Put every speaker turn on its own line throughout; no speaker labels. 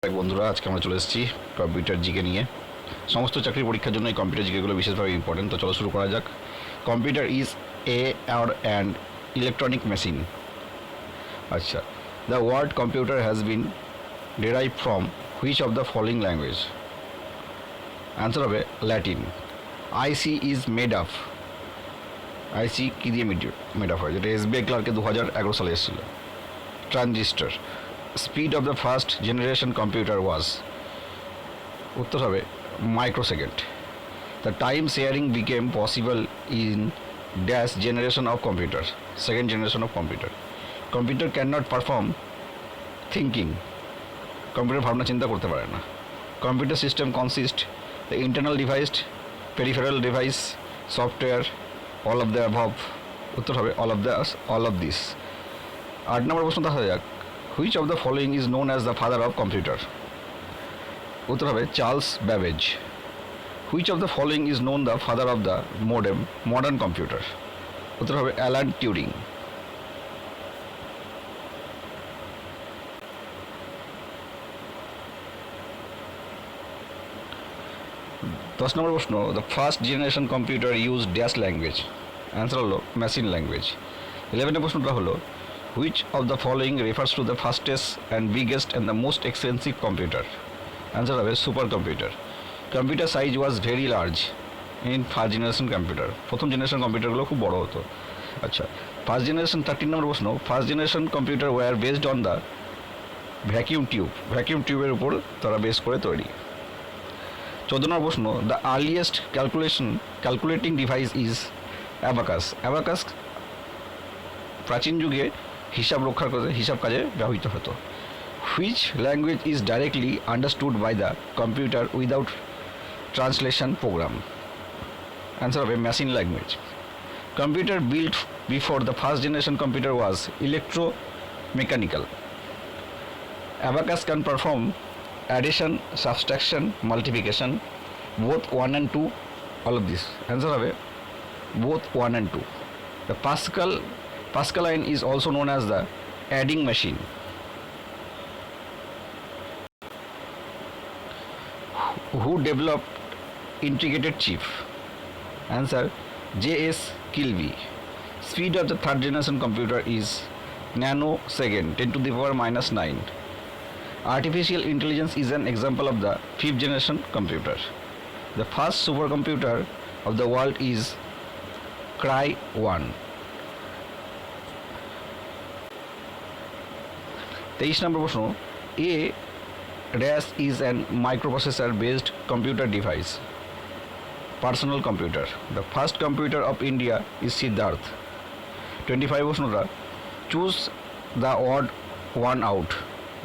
এক বন্ধুরা, আজকে আমরা চলে এসেছি কম্পিউটার জিকে নিয়ে। সমস্ত চাকরির পরীক্ষার জন্য এই কম্পিউটার জিকেগুলো বিশেষভাবে ইম্পর্টেন্ট। তো চলো শুরু করা যাক। কম্পিউটার ইজ এ আর অ্যান্ড ইলেকট্রনিক মেশিন। আচ্ছা, the word computer has been derive from which of the following language? Answer হবে Latin. IC is made of, IC কী দিয়ে মেড অফ হয়, যেটা এসবিআই ক্লার্কে 2011 সালে এসেছিল। Transistor. Speed of the first generation computer was, উত্তর হবে microsecond. The time sharing became possible in dash generation of computer, second generation of computer. Computer can not perform thinking, computer ভাবনা চিন্তা করতে পারে না। Computer system consist the internal device, peripheral device, software, all of the above, উত্তর হবে all of this. 8 নম্বর প্রশ্ন দেখা যাক। Which of the following is known as the father of computer? উত্তর হবে Charles Babbage. Which of the following is known the father of the modern computer? উত্তর হবে Alan Turing. দশ নম্বর প্রশ্ন। The first generation computer use dash language? Answer হলো machine language. 11 প্রশ্নটা হলো which of the following refers to the fastest and biggest and the most expensive computer? Answer হবে super computer. Computer size was very large in first generation computer, প্রথম generation কম্পিউটারগুলো খুব বড় হতো। আচ্ছা, ফার্স্ট জেনারেশন 13 নম্বর প্রশ্ন। First generation computer were based on the vacuum টিউবের উপর তারা বেস করে তৈরি। 14 নম্বর প্রশ্ন। The earliest calculating device is abacus. Abacus প্রাচীন যুগে হিসাব কাজে ব্যবহৃত হতো। Which language is directly understood by the computer without translation program? Answer হবে machine language. Computer built before the first generation computer was electromechanical. Abacus can perform addition, subtraction, multiplication, both 1 and 2, all of this. Answer হবে both 1 and 2. The Pascaline is also known as the adding machine. Who developed integrated chip? Answer J.S. Kilby. Speed of the third generation computer is nanosecond, 10 to the power minus 9. Artificial intelligence is an example of the fifth generation computer. The first supercomputer of the world is Cray-1. 23 নম্বর প্রশ্ন। A dash is an microprocessor based computer device, personal computer. The first computer of India is Siddharth. 25 প্রশ্নটা। Choose the odd one out.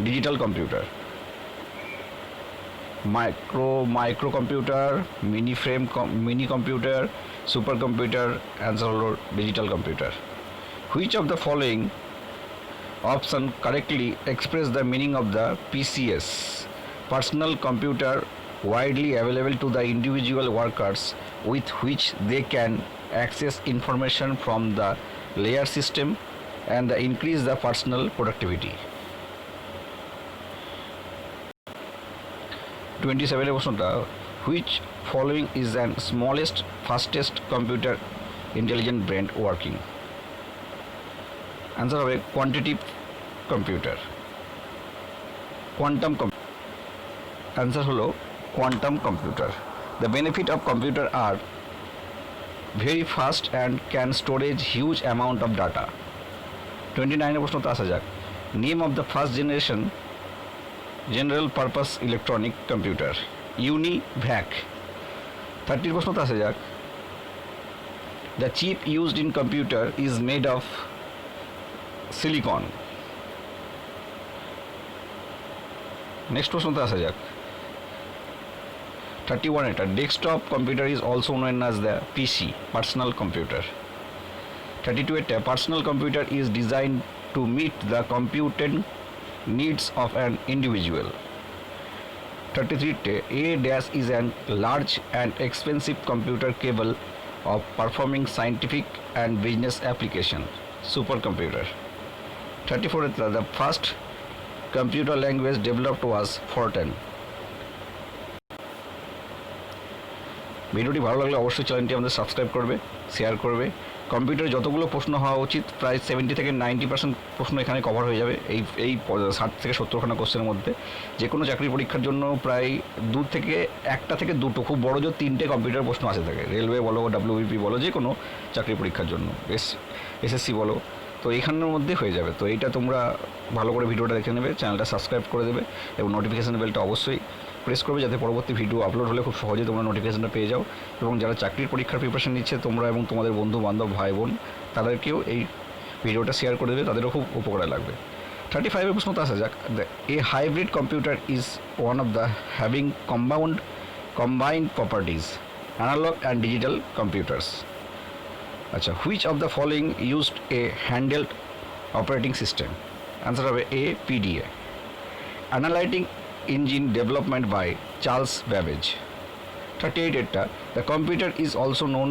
Digital computer, micro computer, mini computer, super computer. Answer হলো digital computer. Which of the following option correctly express the meaning of the PCs? Personal computer widely available to the individual workers with which they can access information from the layer system and increase the personal productivity. 27 প্রশ্নটা। Which following is an smallest fastest computer intelligent brain working? Answer হবে quantitative computer. Answer হলো quantum computer. The benefit of computer are very fast and can storage huge amount of data. 29 প্রশ্নতে আসা যাক। Name of the first generation general purpose electronic computer? UNIVAC. 30 প্রশ্নতে আসা যাক। The chip used in computer is made of silicon. Next প্রশ্নতে আসা যাক। 31 এটা। Desktop computer is also known as the PC, personal computer. 32 এটা। Personal computer is design to meet the computed needs of an individual. 33 A dash is a large and expensive computer capable of performing scientific and business application, supercomputer. 34 the first computer language developed was Fortran? ভিডিওটি ভালো লাগলে অবশ্যই চ্যানেলটি আমাদের subscribe করবে, share করবে। কম্পিউটারে যতগুলো প্রশ্ন হওয়া উচিত প্রায় 70 থেকে 90% প্রশ্ন এখানে কভার হয়ে যাবে এই 60 থেকে 70খানা কোশ্চেনের মধ্যে। যে কোনো চাকরির পরীক্ষার জন্য প্রায় একটা থেকে দুটো, খুব বড় জোর 3টে কম্পিউটার প্রশ্ন আসে থাকে, রেলওয়ে বলো, WBP বলো, যে কোনো চাকরির পরীক্ষার জন্য, SSC বলো, তো এইখানের মধ্যে হয়ে যাবে। তো এইটা তোমরা ভালো করে ভিডিওটা দেখে নেবে, চ্যানেলটা সাবস্ক্রাইব করে দেবে এবং নোটিফিকেশান বেলটা অবশ্যই প্রেস করবে, যাতে পরবর্তী ভিডিও আপলোড হলে খুব সহজে তোমরা নোটিফিকেশানটা পেয়ে যাও। এবং যারা চাকরির পরীক্ষার প্রিপারেশন নিচ্ছে তোমরা এবং তোমাদের বন্ধু বান্ধব ভাই বোন তাদেরকেও এই ভিডিওটা শেয়ার করে দেবে, তাদেরও খুব উপকারে লাগবে। 35 প্রশ্ন তো আসা যাক। A hybrid computer is one of the having combined properties analog and digital computers. আচ্ছা, which of the following used a handheld operating system? Answer হবে A, PDA. Analytic engine development by Charles Babbage. 38 এটা, the computer is also known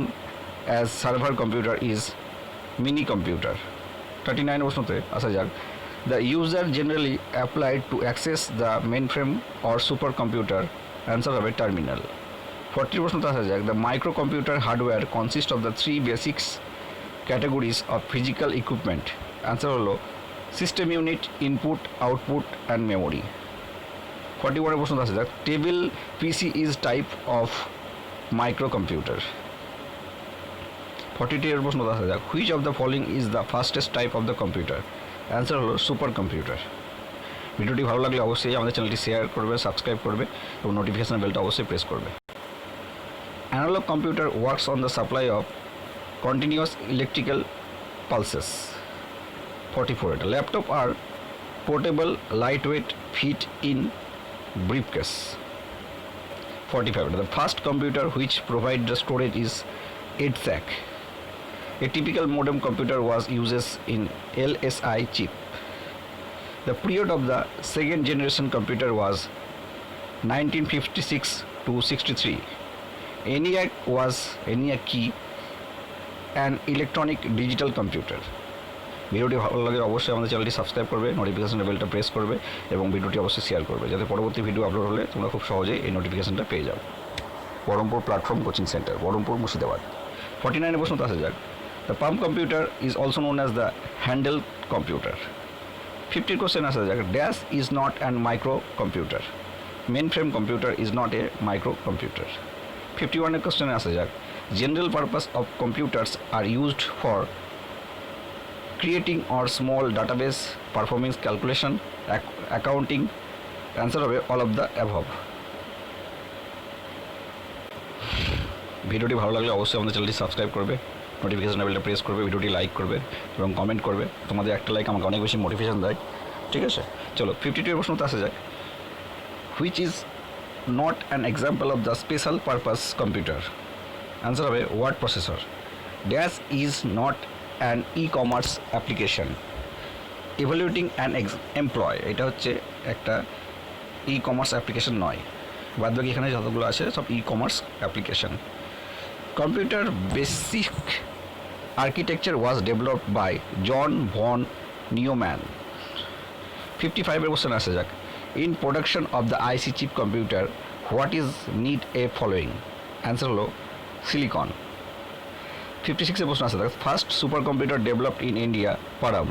as server computer is mini computer. 39 প্রশ্নতে আসা যাক। The user generally applied to access the mainframe or supercomputer. Answer হবে terminal. 40 প্রশ্নতে আসা যাক। The microcomputer hardware consists of the three basic categories of physical equipment. Answer হলো system unit, input, output and memory. 41 প্রশ্নতে আসা যাক। Table PC is type of microcomputer. 42 প্রশ্নতে আসা যাক। Which of the following is the fastest type of the computer? Answer হলো supercomputer. ভিডিওটি ভালো লাগলে অবশ্যই আমাদের চ্যানেলটি শেয়ার করবে, সাবস্ক্রাইব করবে এবং নোটিফিকেশন বেলটা অবশ্যই প্রেস করবে। Analog computer works on the supply of continuous electrical pulses. 44 এটা, laptop are portable, lightweight, fit in briefcase. 45 এটা, the first computer which provide the storage is EDSAC. A typical modem computer was uses in LSI chip. The period of the second generation computer was 1956 to 63. ENIAC key an electronic digital computer. ভিডিওটি ভালো লাগে অবশ্যই আমাদের চ্যানেলটি subscribe করবে, notification বেলটা press করবে এবং ভিডিওটি অবশ্যই শেয়ার করবে, যাতে পরবর্তী ভিডিও আপলোড হলে তোমরা খুব সহজেই এই নোটিফিকেশনটা পেয়ে যাও। Baharampur platform coaching centre, Baharampur, Murshidabad. 49 প্রশ্ন আসা যাক। দ্য পাম্প computer is also known as the handle computer. 50 question আসা যাক। Dash is not an micro computer. Mainframe computer is not a micro computer. 51 কোশ্চেনে আসা যাক। General purpose of computers are used for creating or small database, performing calculation, accounting. Answer হবে all of the above. ভিডিওটি ভালো লাগলে অবশ্যই আমাদের চ্যানেলটি সাবস্ক্রাইব করবে, নোটিফিকেশন বেলটা প্রেস করবে, ভিডিওটি লাইক করবে এবং কমেন্ট করবে। তোমাদের একটা লাইক আমাকে অনেক বেশি মোটিভেশন দেয়, ঠিক আছে? চলো 52 প্রশ্নতে আসা যাক। Which is not an example of the special purpose computer? Answer হবে word processor. Dash is not an e-commerce application. Evaluating an employ, এটা হচ্ছে একটা ই-কমার্স অ্যাপ্লিকেশন নয়, বাদ বাকি এখানে যতগুলো আছে সব e-commerce application. Computer basic architecture was developed by John von Neumann. 55 question আসা যাক। In production of the IC chip computer what is need a following? Answer হলো সিলিকন। 56 প্রশ্ন আসা যাক। First super computer developed in India Param.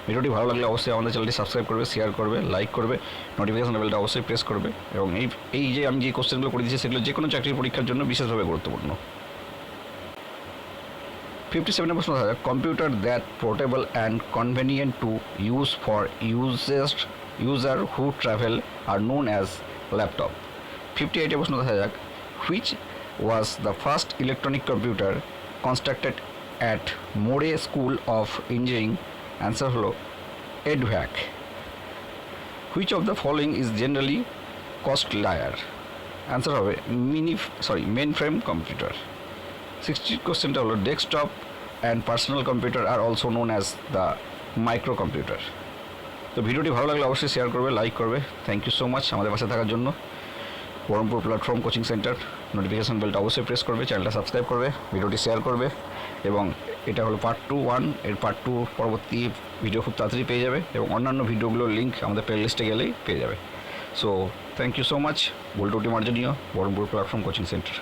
ভিডিওটি ভালো লাগলে অবশ্যই আমাদের চ্যানেলটি সাবস্ক্রাইব করবে, শেয়ার করবে, লাইক করবে, নোটিফিকেশন বেলটা অবশ্যই প্রেস করবে এবং এই যে আমি যে কোশ্চেনগুলো করে দিচ্ছি সেগুলো যে কোনো চাকরির পরীক্ষার জন্য বিশেষভাবে গুরুত্বপূর্ণ। 57 প্রশ্ন আসা যাক। Computer that portable and convenient to use for user who travel are known as laptop. 58 প্রশ্ন আসা যাক। Which was the first electronic computer constructed at More School of Engineering? Answer হলো EDVAC. Which of the following is generally costlier? Answer হবে mainframe computer. 60 কোশ্চেনটা হলো desktop and personal computer are also known as the micro computer. তো ভিডিওটি ভালো লাগলে অবশ্যই share করবে, লাইক করবে। থ্যাংক ইউ সো মাচ আমাদের পাশে থাকার জন্য। Baharampur platform coaching centre, notification বেলটা অবশ্যই প্রেস করবে, চ্যানেলটা সাবস্ক্রাইব করবে, ভিডিওটি শেয়ার করবে এবং এটা হলো পার্ট 1, এর পার্ট 2 পরবর্তী ভিডিও খুব তাড়াতাড়ি পেয়ে যাবে, এবং অন্যান্য ভিডিওগুলোর লিঙ্ক আমাদের প্লেলিস্টে গেলেই পেয়ে যাবে। So thank you so much. বল্টুটি মার্জনীয়, বহরমপুর প্ল্যাটফর্ম কোচিং সেন্টার।